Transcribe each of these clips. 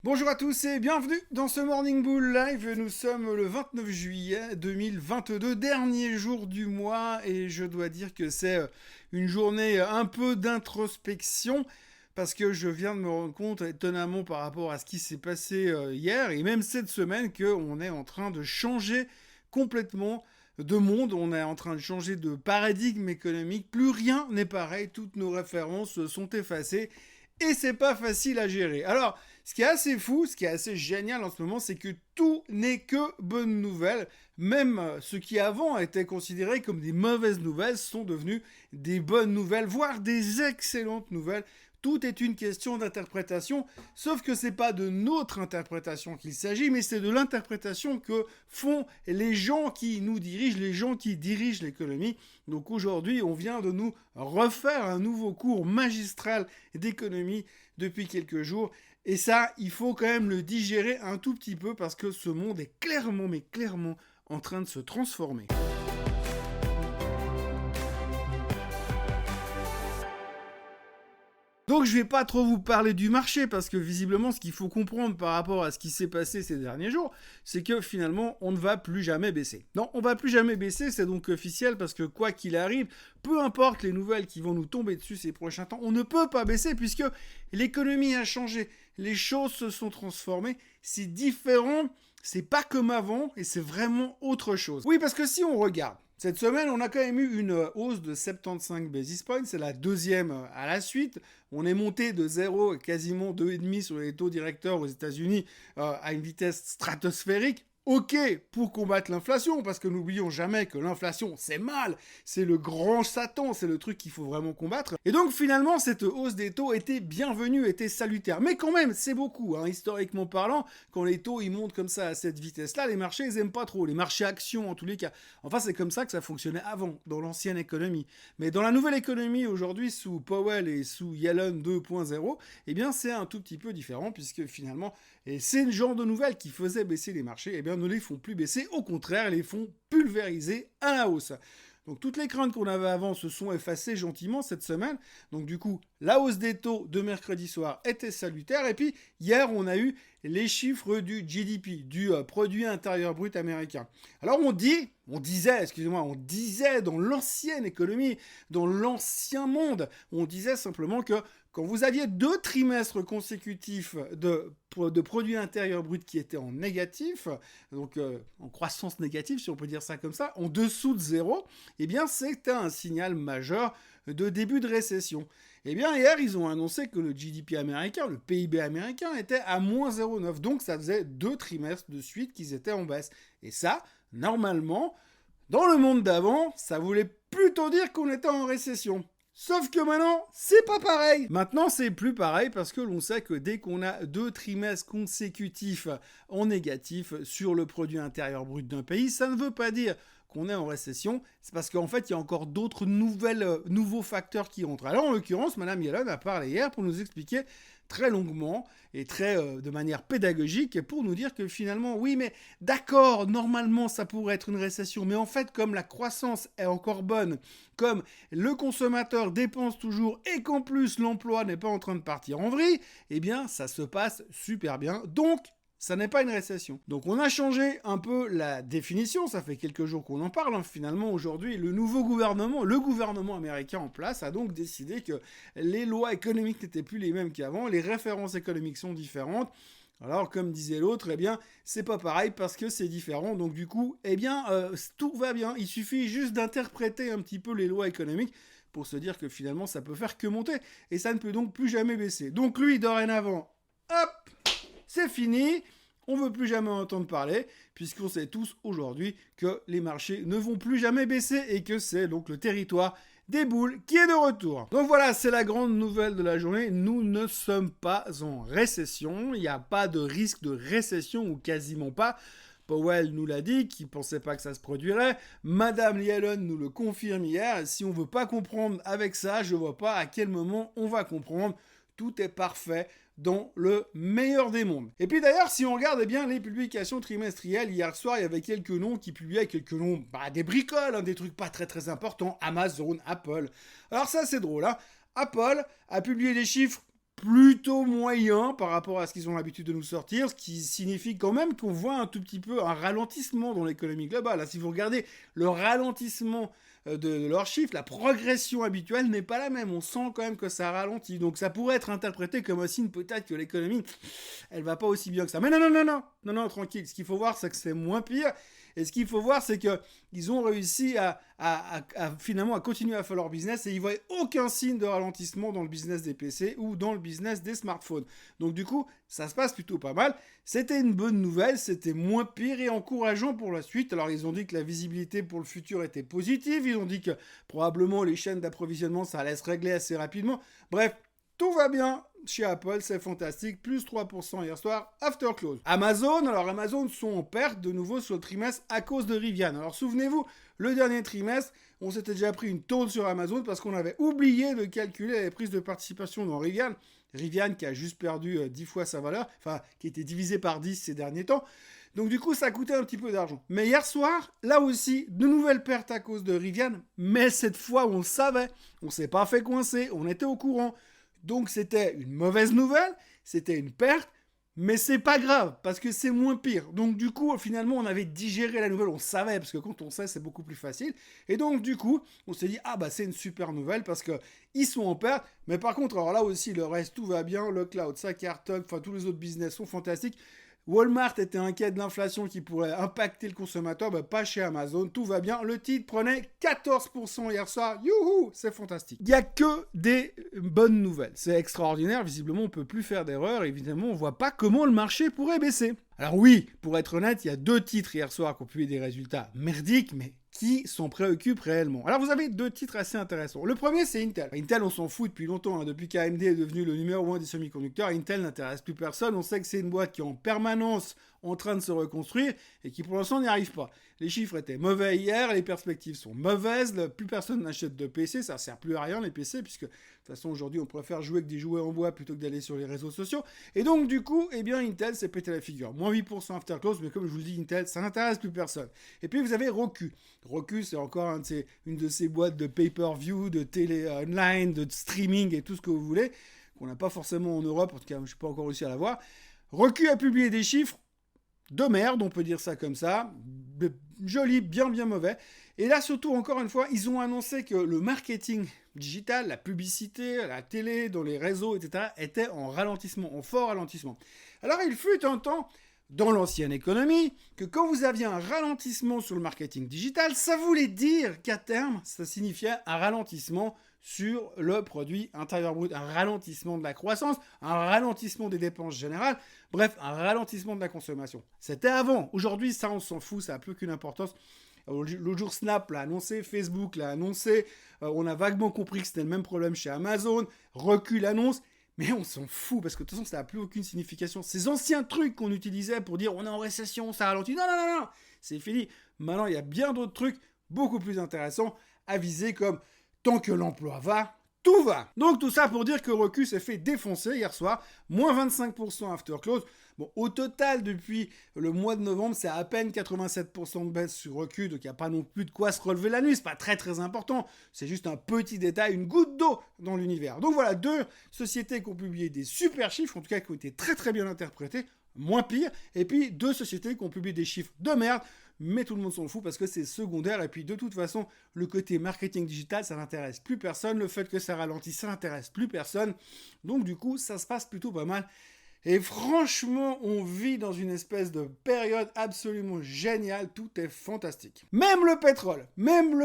Bonjour à tous et bienvenue dans ce Morning Bull Live. Nous sommes le 29 juillet 2022, dernier jour du mois, et je dois dire que c'est une journée un peu d'introspection parce que je viens de me rendre compte étonnamment par rapport à ce qui s'est passé hier et même cette semaine qu'on est en train de changer complètement de monde, on est en train de changer de paradigme économique, plus rien n'est pareil, toutes nos références sont effacées et c'est pas facile à gérer. Alors, ce qui est assez fou, ce qui est assez génial en ce moment, c'est que tout n'est que bonnes nouvelles. Même ce qui avant était considéré comme des mauvaises nouvelles sont devenus des bonnes nouvelles, voire des excellentes nouvelles. Tout est une question d'interprétation, sauf que c'est pas de notre interprétation qu'il s'agit, mais c'est de l'interprétation que font les gens qui nous dirigent, les gens qui dirigent l'économie. Donc aujourd'hui, on vient de nous refaire un nouveau cours magistral d'économie depuis quelques jours. Et ça, il faut quand même le digérer un tout petit peu parce que ce monde est clairement, mais clairement en train de se transformer. Donc je vais pas trop vous parler du marché parce que visiblement ce qu'il faut comprendre par rapport à ce qui s'est passé ces derniers jours, c'est que finalement on ne va plus jamais baisser. Non, on va plus jamais baisser, c'est donc officiel parce que quoi qu'il arrive, peu importe les nouvelles qui vont nous tomber dessus ces prochains temps, on ne peut pas baisser puisque l'économie a changé, les choses se sont transformées, c'est différent, c'est pas comme avant et c'est vraiment autre chose. Oui, parce que si on regarde, cette semaine, on a quand même eu une hausse de 75 basis points, c'est la deuxième à la suite. On est monté de 0 à quasiment 2,5 sur les taux directeurs aux États-Unis à une vitesse stratosphérique. Ok, pour combattre l'inflation, parce que n'oublions jamais que l'inflation, c'est mal, c'est le grand Satan, c'est le truc qu'il faut vraiment combattre. Et donc finalement, cette hausse des taux était bienvenue, était salutaire. Mais quand même, c'est beaucoup, hein, historiquement parlant, quand les taux ils montent comme ça à cette vitesse-là, les marchés ils aiment pas trop, les marchés actions en tous les cas. Enfin, c'est comme ça que ça fonctionnait avant, dans l'ancienne économie. Mais dans la nouvelle économie aujourd'hui, sous Powell et sous Yellen 2.0, eh bien c'est un tout petit peu différent, puisque finalement, et c'est le genre de nouvelles qui faisait baisser les marchés, eh bien ne les font plus baisser, au contraire, les font pulvériser à la hausse. Donc toutes les craintes qu'on avait avant se sont effacées gentiment cette semaine. Donc du coup, la hausse des taux de mercredi soir était salutaire. Et puis hier, on a eu les chiffres du GDP, du produit intérieur brut américain. Alors on disait dans l'ancienne économie, dans l'ancien monde, on disait simplement que quand vous aviez 2 trimestres consécutifs de produit intérieur brut qui étaient en négatif, donc en croissance négative, si on peut dire ça comme ça, en dessous de 0, eh bien c'était un signal majeur de début de récession. Eh bien hier, ils ont annoncé que le GDP américain, le PIB américain, était à moins 0,9. Donc ça faisait 2 trimestres de suite qu'ils étaient en baisse. Et ça, normalement, dans le monde d'avant, ça voulait plutôt dire qu'on était en récession. Sauf que maintenant, c'est pas pareil. Maintenant, c'est plus pareil parce que l'on sait que dès qu'on a 2 trimestres consécutifs en négatif sur le produit intérieur brut d'un pays, ça ne veut pas dire qu'on est en récession, c'est parce qu'en fait, il y a encore d'autres nouveaux facteurs qui entrent. Alors, en l'occurrence, Madame Yellen a parlé hier pour nous expliquer très longuement et de manière pédagogique pour nous dire que finalement, oui, mais d'accord, normalement, ça pourrait être une récession, mais en fait, comme la croissance est encore bonne, comme le consommateur dépense toujours et qu'en plus, l'emploi n'est pas en train de partir en vrille, eh bien, ça se passe super bien. Donc, ça n'est pas une récession. Donc on a changé un peu la définition, ça fait quelques jours qu'on en parle, hein. Finalement aujourd'hui le gouvernement américain en place a donc décidé que les lois économiques n'étaient plus les mêmes qu'avant, les références économiques sont différentes. Alors comme disait l'autre, eh bien c'est pas pareil parce que c'est différent, donc du coup, eh bien tout va bien, il suffit juste d'interpréter un petit peu les lois économiques pour se dire que finalement ça peut faire que monter, et ça ne peut donc plus jamais baisser. Donc lui dorénavant, hop, c'est fini, on ne veut plus jamais en entendre parler, puisqu'on sait tous aujourd'hui que les marchés ne vont plus jamais baisser et que c'est donc le territoire des boules qui est de retour. Donc voilà, c'est la grande nouvelle de la journée, nous ne sommes pas en récession, il n'y a pas de risque de récession ou quasiment pas. Powell nous l'a dit, qu'il ne pensait pas que ça se produirait. Madame Yellen nous le confirme hier. Si on ne veut pas comprendre avec ça, je ne vois pas à quel moment on va comprendre. Tout est parfait dans le meilleur des mondes. Et puis d'ailleurs, si on regarde bien les publications trimestrielles, hier soir, il y avait quelques noms qui publiaient quelques noms, des bricoles, hein, des trucs pas très très importants, Amazon, Apple. Alors ça, c'est drôle, hein. Apple a publié des chiffres plutôt moyen par rapport à ce qu'ils ont l'habitude de nous sortir, ce qui signifie quand même qu'on voit un tout petit peu un ralentissement dans l'économie globale. Là, si vous regardez le ralentissement de leurs chiffres, la progression habituelle n'est pas la même. On sent quand même que ça ralentit. Donc ça pourrait être interprété comme un signe peut-être que l'économie, elle va pas aussi bien que ça. Mais non, tranquille. Ce qu'il faut voir, c'est que c'est moins pire. Et ce qu'il faut voir, c'est qu'ils ont réussi à finalement à continuer à faire leur business et ils ne voient aucun signe de ralentissement dans le business des PC ou dans le business des smartphones. Donc du coup, ça se passe plutôt pas mal. C'était une bonne nouvelle, c'était moins pire et encourageant pour la suite. Alors ils ont dit que la visibilité pour le futur était positive, ils ont dit que probablement les chaînes d'approvisionnement, ça allait se régler assez rapidement. Bref, tout va bien chez Apple, c'est fantastique, plus 3% hier soir, after close. Amazon sont en perte de nouveau sur le trimestre à cause de Rivian. Alors souvenez-vous, le dernier trimestre, on s'était déjà pris une tôle sur Amazon parce qu'on avait oublié de calculer les prises de participation dans Rivian. Rivian qui a juste perdu 10 fois sa valeur, enfin qui a été divisé par 10 ces derniers temps. Donc du coup, ça a coûté un petit peu d'argent. Mais hier soir, là aussi, de nouvelles pertes à cause de Rivian, mais cette fois, on le savait, on s'est pas fait coincer, on était au courant. Donc c'était une mauvaise nouvelle, c'était une perte, mais c'est pas grave, parce que c'est moins pire. Donc du coup, finalement, on avait digéré la nouvelle, on savait, parce que quand on sait, c'est beaucoup plus facile. Et donc du coup, on s'est dit, ah bah c'est une super nouvelle, parce qu'ils sont en perte. Mais par contre, alors là aussi, le reste, tout va bien, le cloud, ça cartonne, enfin tous les autres business sont fantastiques. Walmart était inquiet de l'inflation qui pourrait impacter le consommateur, bah pas chez Amazon, tout va bien. Le titre prenait 14% hier soir, youhou, c'est fantastique. Il n'y a que des bonnes nouvelles, c'est extraordinaire, visiblement on ne peut plus faire d'erreur, évidemment on ne voit pas comment le marché pourrait baisser. Alors oui, pour être honnête, il y a 2 titres hier soir qui ont publié des résultats merdiques, mais qui s'en préoccupent réellement. Alors vous avez 2 titres assez intéressants. Le premier, c'est Intel. Intel, on s'en fout depuis longtemps, hein. Depuis qu'AMD est devenu le numéro 1 des semi-conducteurs, Intel n'intéresse plus personne. On sait que c'est une boîte qui est en permanence en train de se reconstruire et qui pour l'instant n'y arrive pas. Les chiffres étaient mauvais hier, les perspectives sont mauvaises, plus personne n'achète de PC, ça ne sert plus à rien les PC, puisque de toute façon aujourd'hui on préfère jouer avec des jouets en bois plutôt que d'aller sur les réseaux sociaux. Et donc du coup, eh bien Intel s'est pété la figure. Moins 8% after close, mais comme je vous le dis, Intel, ça n'intéresse plus personne. Et puis vous avez Roku. Roku, c'est encore une de ces boîtes de pay-per-view, de télé online, de streaming et tout ce que vous voulez, qu'on n'a pas forcément en Europe, en tout cas je ne suis pas encore réussi à l'avoir. Roku a publié des chiffres de merde, on peut dire ça comme ça, joli, bien mauvais. Et là, surtout, encore une fois, ils ont annoncé que le marketing digital, la publicité, la télé, dans les réseaux, etc., était en ralentissement, en fort ralentissement. Alors, il fut un temps, dans l'ancienne économie, que quand vous aviez un ralentissement sur le marketing digital, ça voulait dire qu'à terme, ça signifiait un ralentissement sur le produit intérieur brut, un ralentissement de la croissance, un ralentissement des dépenses générales, bref, un ralentissement de la consommation. C'était avant. Aujourd'hui, ça, on s'en fout, ça n'a plus qu'une importance. L'autre jour, Snap l'a annoncé, Facebook l'a annoncé, on a vaguement compris que c'était le même problème chez Amazon, Recul l'annonce, mais on s'en fout, parce que de toute façon, ça n'a plus aucune signification. Ces anciens trucs qu'on utilisait pour dire on est en récession, ça ralentit, non, c'est fini. Maintenant, il y a bien d'autres trucs beaucoup plus intéressants à viser, comme tant que l'emploi va, tout va. Donc tout ça pour dire que Roku s'est fait défoncer hier soir, moins 25% after close. Bon, au total, depuis le mois de novembre, c'est à peine 87% de baisse sur Roku, donc il n'y a pas non plus de quoi se relever la nuit, c'est pas très important, c'est juste un petit détail, une goutte d'eau dans l'univers. Donc voilà, 2 sociétés qui ont publié des super chiffres, en tout cas qui ont été très bien interprétés, moins pire, et puis 2 sociétés qui ont publié des chiffres de merde, mais tout le monde s'en fout parce que c'est secondaire, et puis de toute façon, le côté marketing digital, ça n'intéresse plus personne, le fait que ça ralentisse, ça n'intéresse plus personne, donc du coup, ça se passe plutôt pas mal. Et franchement, on vit dans une espèce de période absolument géniale, tout est fantastique. Même le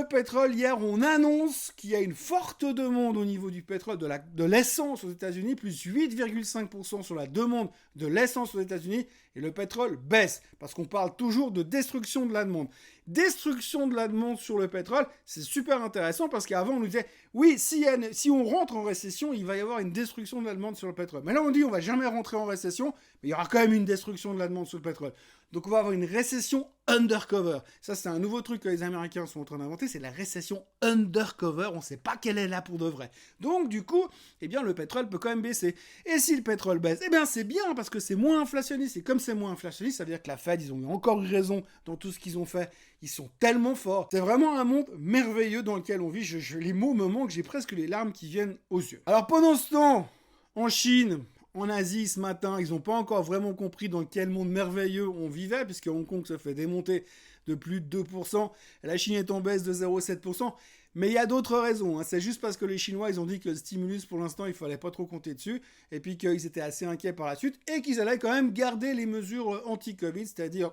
pétrole, hier on annonce qu'il y a une forte demande au niveau du pétrole, de l'essence aux États-Unis, plus 8,5% sur la demande de l'essence aux États-Unis, et le pétrole baisse, parce qu'on parle toujours de destruction de la demande. Destruction de la demande sur le pétrole, c'est super intéressant, parce qu'avant on nous disait, oui, si on rentre en récession, il va y avoir une destruction de la demande sur le pétrole. Mais là on dit, on va jamais rentrer en récession, mais il y aura quand même une destruction de la demande sur le pétrole. Donc on va avoir une récession undercover. Ça, c'est un nouveau truc que les Américains sont en train d'inventer, c'est la récession undercover. On ne sait pas qu'elle est là pour de vrai. Donc du coup, eh bien, le pétrole peut quand même baisser. Et si le pétrole baisse, eh bien c'est bien parce que c'est moins inflationniste. Et comme c'est moins inflationniste, ça veut dire que la Fed, ils ont encore eu raison dans tout ce qu'ils ont fait. Ils sont tellement forts. C'est vraiment un monde merveilleux dans lequel on vit. Les mots me manquent, j'ai presque les larmes qui viennent aux yeux. Alors pendant ce temps, En Chine, en Asie ce matin, ils n'ont pas encore vraiment compris dans quel monde merveilleux on vivait, puisque Hong Kong se fait démonter de plus de 2%, la Chine est en baisse de 0,7%. Mais il y a d'autres raisons. Hein. C'est juste parce que les Chinois, ils ont dit que le stimulus, pour l'instant, il fallait pas trop compter dessus, et puis qu'ils étaient assez inquiets par la suite, et qu'ils allaient quand même garder les mesures anti-Covid, c'est-à-dire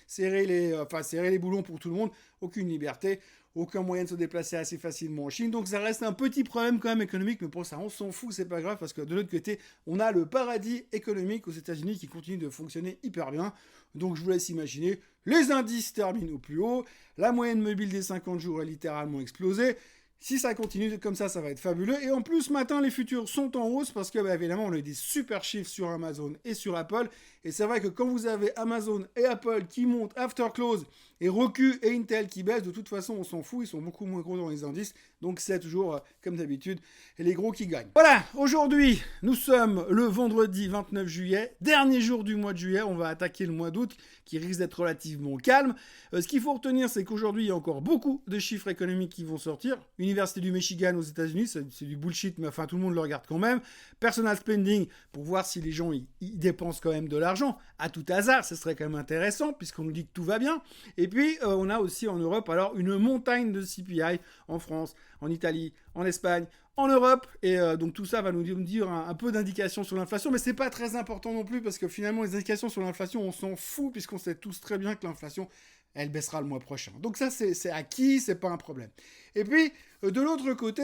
serrer les boulons pour tout le monde, aucune liberté, aucun moyen de se déplacer assez facilement en Chine. Donc ça reste un petit problème quand même économique, mais pour ça on s'en fout, c'est pas grave, parce que de l'autre côté, on a le paradis économique aux États-Unis qui continue de fonctionner hyper bien. Donc je vous laisse imaginer, les indices terminent au plus haut, la moyenne mobile des 50 jours a littéralement explosé. Si ça continue comme ça va être fabuleux. Et en plus, ce matin, les futurs sont en hausse parce que, évidemment, on a eu des super chiffres sur Amazon et sur Apple. Et c'est vrai que quand vous avez Amazon et Apple qui montent after close et Roku et Intel qui baissent, de toute façon, on s'en fout. Ils sont beaucoup moins gros dans les indices. Donc, c'est toujours, comme d'habitude, les gros qui gagnent. Voilà, aujourd'hui, nous sommes le vendredi 29 juillet, dernier jour du mois de juillet. On va attaquer le mois d'août qui risque d'être relativement calme. Ce qu'il faut retenir, c'est qu'aujourd'hui, il y a encore beaucoup de chiffres économiques qui vont sortir. Université du Michigan aux États-Unis, c'est du bullshit, mais enfin tout le monde le regarde quand même. Personal spending, pour voir si les gens ils dépensent quand même de l'argent. À tout hasard, ce serait quand même intéressant, puisqu'on nous dit que tout va bien. Et puis, on a aussi en Europe, alors, une montagne de CPI en France, en Italie, en Espagne, en Europe. Et donc tout ça va nous dire un peu d'indications sur l'inflation, mais c'est pas très important non plus, parce que finalement, les indications sur l'inflation, on s'en fout, puisqu'on sait tous très bien que l'inflation, elle baissera le mois prochain. Donc ça, c'est acquis, c'est pas un problème. Et puis, de l'autre côté,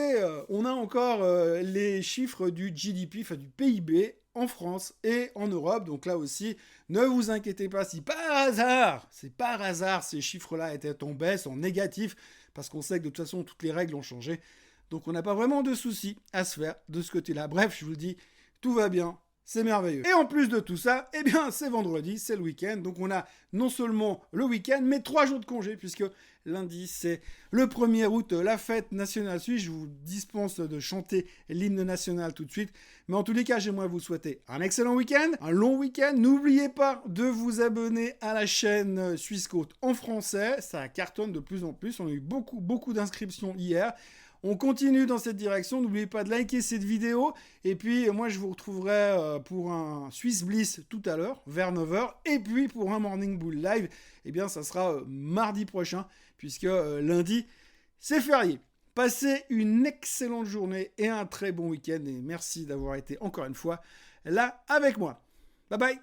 on a encore les chiffres du GDP, enfin du PIB, en France et en Europe. Donc là aussi, ne vous inquiétez pas si par hasard, ces chiffres-là étaient en baisse, en négatif, parce qu'on sait que de toute façon, toutes les règles ont changé. Donc on n'a pas vraiment de soucis à se faire de ce côté-là. Bref, je vous le dis, tout va bien. C'est merveilleux. Et en plus de tout ça, eh bien, c'est vendredi, c'est le week-end. Donc, on a non seulement le week-end, mais 3 jours de congé, puisque lundi, c'est le 1er août, la fête nationale suisse. Je vous dispense de chanter l'hymne national tout de suite. Mais en tous les cas, j'aimerais vous souhaiter un excellent week-end, un long week-end. N'oubliez pas de vous abonner à la chaîne Suisse Côte en français. Ça cartonne de plus en plus. On a eu beaucoup d'inscriptions hier. On continue dans cette direction. N'oubliez pas de liker cette vidéo. Et puis, moi, je vous retrouverai pour un Swiss Bliss tout à l'heure, vers 9h. Et puis, pour un Morning Bull Live, eh bien, ça sera mardi prochain, puisque lundi, c'est férié. Passez une excellente journée et un très bon week-end. Et merci d'avoir été encore une fois là avec moi. Bye bye.